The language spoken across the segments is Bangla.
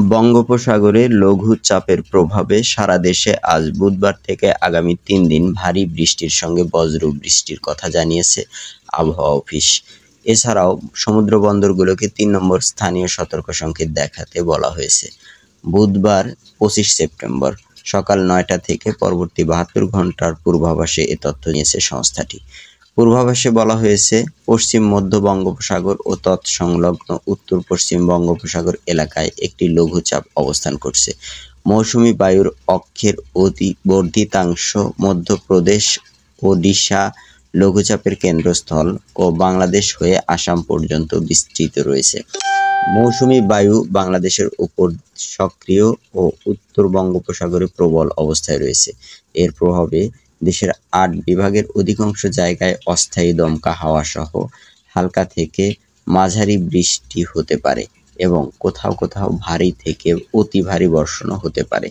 বঙ্গোপসাগরে লঘুচাপের প্রভাবে সারা দেশে আজ বুধবার থেকে আগামী ৩ দিন ভারী বৃষ্টির সঙ্গে বজ্র বৃষ্টির কথা জানিয়েছে আবহাওয়া অফিস। এছাড়াও সমুদ্র বন্দরগুলোকে ৩ নম্বর স্থানীয় সতর্ক সংকেত দেখাতে বলা হয়েছে। বুধবার ২৫ সেপ্টেম্বর সকাল ৯টা থেকে পরবর্তী ৭২ ঘন্টার পূর্বাভাসে এ তথ্য দিয়েছে সংস্থাটি। পূর্বাভাসে বলা হয়েছে, পশ্চিম মধ্য বঙ্গোপসাগর ও তৎসংলগ্ন উত্তর পশ্চিম বঙ্গোপসাগর এলাকায় একটি লঘুচাপ অবস্থান করছে। মৌসুমী বায়ুর অক্ষের বর্ধিতাংশ মধ্যপ্রদেশ, ওডিশা, লঘুচাপের কেন্দ্রস্থল ও বাংলাদেশ হয়ে আসাম পর্যন্ত বিস্তৃত রয়েছে। মৌসুমী বায়ু বাংলাদেশের উপর সক্রিয় ও উত্তর বঙ্গোপসাগরে প্রবল অবস্থায় রয়েছে। এর প্রভাবে দেশের ৮ বিভাগের অধিকাংশ জায়গায় অস্থায়ী দমকা হাওয়া সহ হালকা থেকে মাঝারি বৃষ্টি হতে পারে এবং কোথাও কোথাও ভারী থেকে অতি ভারী বর্ষণও হতে পারে।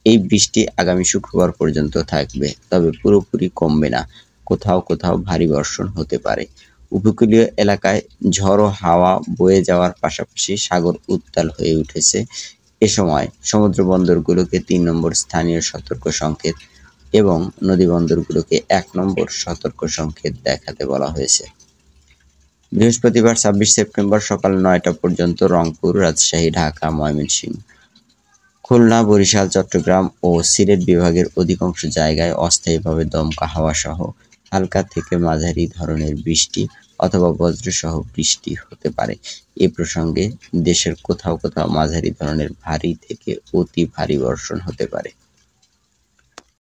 এই বৃষ্টি আগামী শুক্রবার পর্যন্ত থাকবে, তবে পুরোপুরি কমবে না। কোথাও কোথাও ভারী বর্ষণ হতে পারে। উপকূলীয় এলাকায় ঝড়ো হাওয়া বয়ে যাওয়ার পাশাপাশি সাগর উত্তাল হয়ে উঠেছে। এ সময় সমুদ্র বন্দরগুলোকে ৩ নম্বর স্থানীয় সতর্ক সংকেত এবং নদী বন্দরগুলোকে ১ নম্বর সতর্ক সংকেত দেখাতে বলা হয়েছে। বৃহস্পতিবার ২৬ সেপ্টেম্বর সকাল ৯টা পর্যন্ত রংপুর, রাজশাহী, ঢাকা, ময়মনসিংহ, খুলনা, বরিশাল, চট্টগ্রাম ও সিলেট বিভাগের অধিকাংশ জায়গায় অস্থায়ীভাবে দমকা হাওয়া সহ হালকা থেকে মাঝারি ধরনের বৃষ্টি অথবা বজ্রসহ বৃষ্টি হতে পারে। এ প্রসঙ্গে দেশের কোথাও কোথাও মাঝারি ধরনের ভারী থেকে অতি ভারী বর্ষণ হতে পারে।